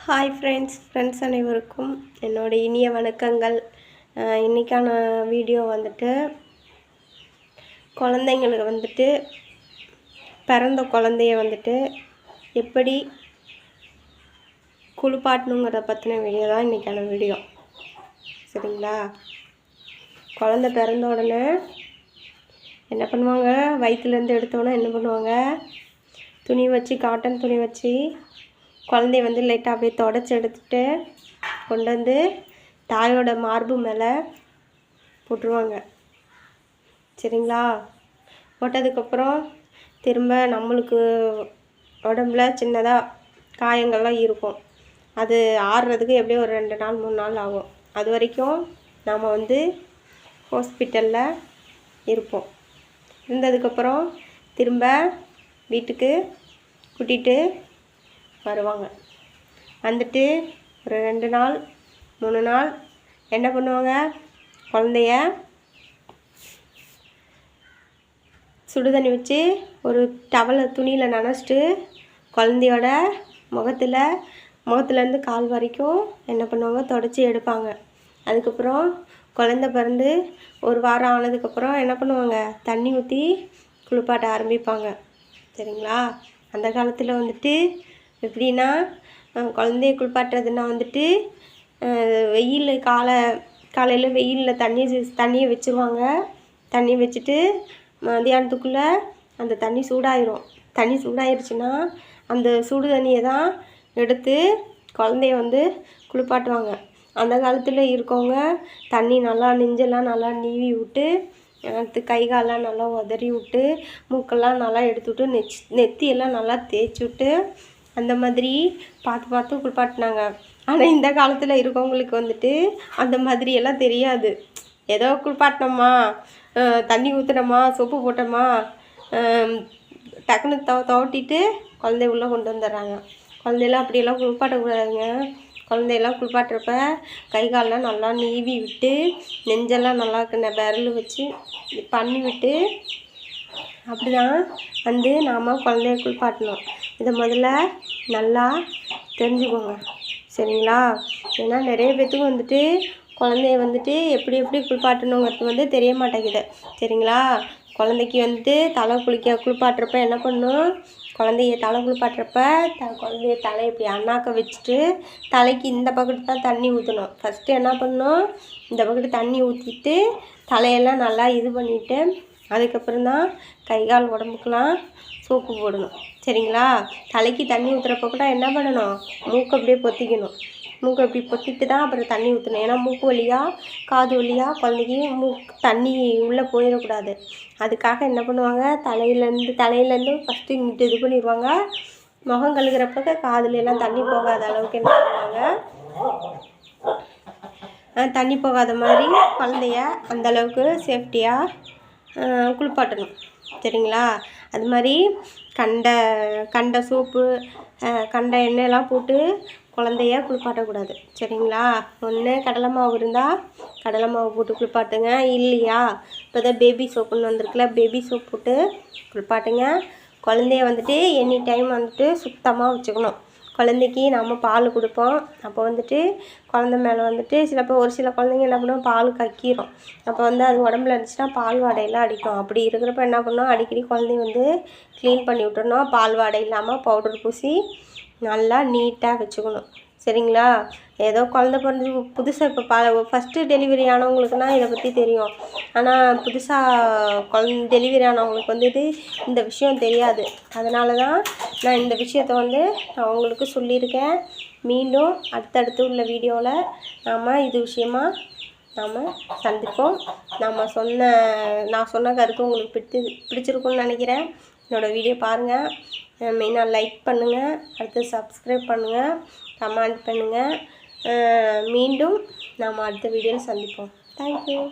Hi friends அனைவருக்கும் என்னோட இனிய வணக்கங்கள். இன்றைக்கான வீடியோ வந்துட்டு குழந்தைங்களுக்கு வந்துட்டு பிறந்த குழந்தைய வந்துட்டு எப்படி குளிப்பாட்டணுங்கிறத பற்றின வீடியோ தான் இன்றைக்கான வீடியோ. சரிங்களா? குழந்தை பிறந்த உடனே என்ன பண்ணுவாங்க, வயிற்றுலேருந்து எடுத்தோன்னே என்ன பண்ணுவாங்க, துணி வச்சு காட்டன் துணி வச்சு குழந்தைய வந்து லைட்டாக அப்படியே தொடச்சி எடுத்துகிட்டு கொண்டு வந்து தாயோட மார்பு மேலே போட்டுருவாங்க. சரிங்களா? போட்டதுக்கப்புறம் திரும்ப நம்மளுக்கு உடம்புல சின்னதாக காயங்கள்லாம் இருக்கும். அது ஆறுறதுக்கு எப்படியும் ஒரு 2 நாள் 3 நாள் ஆகும். அது வரைக்கும் நாம் வந்து ஹாஸ்பிட்டலில் இருப்போம். இருந்ததுக்கப்புறம் திரும்ப வீட்டுக்கு கூட்டிகிட்டு வருவாங்க. வந்துட்டு ஒரு 2 நாள் 3 நாள் என்ன பண்ணுவாங்க, குழந்தைய சுடுதண்ணி வச்சு ஒரு டவலை துணியில் நனைச்சிட்டு குழந்தையோட முகத்துலேருந்து கால் வரைக்கும் என்ன பண்ணுவாங்க, தொடச்சி எடுப்பாங்க. அதுக்கப்புறம் குழந்தை பிறந்து ஒரு வாரம் ஆனதுக்கப்புறம் என்ன பண்ணுவாங்க, தண்ணி ஊற்றி குளிப்பாட்ட ஆரம்பிப்பாங்க. சரிங்களா? அந்த காலத்தில் வந்துட்டு எப்படின்னா, குழந்தைய குளிப்பாட்டுறதுன்னா வந்துட்டு வெயில் காலையில் வெயிலில் தண்ணியை வச்சுருவாங்க. தண்ணி வச்சுட்டு மதியானத்துக்குள்ளே அந்த தண்ணி சூடாயிருச்சுன்னா அந்த சுடு தண்ணியை தான் எடுத்து குழந்தைய வந்து குளிப்பாட்டுவாங்க. அந்த காலத்தில் இருக்கவங்க தண்ணி நல்லா நெஞ்செல்லாம் நல்லா நீவி விட்டு, அடுத்து கை காலெலாம் நல்லா உதறி விட்டு, மூக்கெல்லாம் நல்லா எடுத்து விட்டு, நெத்தியெல்லாம் நல்லா தேய்ச்சி விட்டு அந்த மாதிரி பார்த்து குளிப்பாட்டினாங்க. ஆனால் இந்த காலத்தில் இருக்கவங்களுக்கு வந்துட்டு அந்த மாதிரியெல்லாம் தெரியாது. ஏதோ குளிப்பாட்டினோமா, தண்ணி ஊற்றுனோமா, சோப்பு போட்டோமா, டக்குன்னு துவட்டிட்டு குழந்தைய உள்ளே கொண்டு வந்துடுறாங்க. குழந்தையெல்லாம் அப்படியெல்லாம் குளிப்பாட்டக்கூடாதுங்க. குழந்தையெல்லாம் குளிப்பாட்டுறப்ப கை காலெலாம் நல்லா நீவி விட்டு, நெஞ்செல்லாம் நல்லா விரல் வச்சு பண்ணி விட்டு அப்படி தான் வந்து நாம் குழந்தைய குளிப்பாட்டணும். இதை முதல்ல நல்லா தெரிஞ்சுக்கோங்க. சரிங்களா? ஏன்னா நிறைய பேத்துக்கு வந்துட்டு குழந்தைய வந்துட்டு எப்படி குளிப்பாட்டணுங்கிறது வந்து தெரிய மாட்டேங்குது. சரிங்களா? குழந்தைக்கு வந்துட்டு குளிப்பாட்டுறப்ப என்ன பண்ணணும், குழந்தைய தலை குளிப்பாட்டுறப்ப குழந்தைய தலை இப்படி அண்ணாக்க வச்சுட்டு தலைக்கு இந்த பக்கத்து தான் தண்ணி ஊற்றணும். ஃபஸ்ட்டு என்ன பண்ணணும், இந்த பக்கத்து தண்ணி ஊற்றிட்டு தலையெல்லாம் நல்லா இது பண்ணிவிட்டு அதுக்கப்புறம் தான் கை கால் உடம்புக்கெலாம் சோப்பு போடணும். சரிங்களா? தலைக்கு தண்ணி ஊற்றுறப்ப கூட என்ன பண்ணணும், மூக்கை அப்படியே பொத்திக்கணும். மூக்கை அப்படி பொத்திட்டு தான் அப்புறம் தண்ணி ஊற்றணும். ஏன்னா மூக்கு வழியாக காது வழியாக குழந்தைக்கு தண்ணி உள்ளே போயிடக்கூடாது. அதுக்காக என்ன பண்ணுவாங்க, தலையிலேருந்து ஃபஸ்ட்டு இங்கிட்டு இது பண்ணிடுவாங்க. முகம் கழுகுறப்ப காதுலெல்லாம் தண்ணி போகாத அளவுக்கு என்ன பண்ணுவாங்க, தண்ணி போகாத மாதிரி குழந்தைய அந்தளவுக்கு சேஃப்டியாக குளிப்பாட்டணும். சரிங்களா? அது மாதிரி கண்ட சோப்பு கண்ட எண்ணெயெல்லாம் போட்டு குழந்தைய குளிப்பாட்டக்கூடாது. சரிங்களா? ஒன்று கடலை மாவு இருந்தால் கடலை மாவு போட்டு குளிப்பாட்டுங்க. இல்லையா, இப்போ தான் பேபி சோப்புன்னு வந்திருக்குல்ல, பேபி சோப் போட்டு குளிப்பாட்டுங்க. குழந்தைய வந்துட்டு எனி டைம் வந்துட்டு சுத்தமாக வச்சுக்கணும். குழந்தைக்கு நம்ம பால் கொடுப்போம். அப்போ வந்துட்டு குழந்த மேலே வந்துட்டு ஒரு சில குழந்தைங்க என்ன பண்ணுவோம், பால் கக்கிரும். அப்போ வந்து அது உடம்புல இருந்துச்சுன்னா பால் வாடையெல்லாம் அடிக்கும். அப்படி இருக்கிறப்ப என்ன பண்ணணும், அடிக்கடி குழந்தைய வந்து க்ளீன் பண்ணி விட்டுறணும். பால் வாடை இல்லாமல் பவுடர் பூசி நல்லா நீட்டாக வச்சுக்கணும். சரிங்களா? ஏதோ குழந்த பிறந்து புதுசாக இப்போ ஃபஸ்ட்டு டெலிவரி ஆனவங்களுக்குனா இதை பற்றி தெரியும். ஆனால் புதுசாக டெலிவரி ஆனவங்களுக்கு வந்துட்டு இந்த விஷயம் தெரியாது. அதனால தான் நான் இந்த விஷயத்த வந்து நான் உங்களுக்கு சொல்லியிருக்கேன். மீண்டும் அடுத்தடுத்து உள்ள வீடியோவில் நாம் இது விஷயமா நாம் சந்திப்போம். நான் சொன்ன கருத்து உங்களுக்கு பிடிச்சிருக்குன்னு நினைக்கிறேன். என்னோடய வீடியோ பாருங்கள், மெயினாக லைக் பண்ணுங்கள், அடுத்து சப்ஸ்கிரைப் பண்ணுங்கள், கமெண்ட் பண்ணுங்கள். மீண்டும் நாம் அடுத்த வீடியோவில் சந்திப்போம். தேங்க்யூ.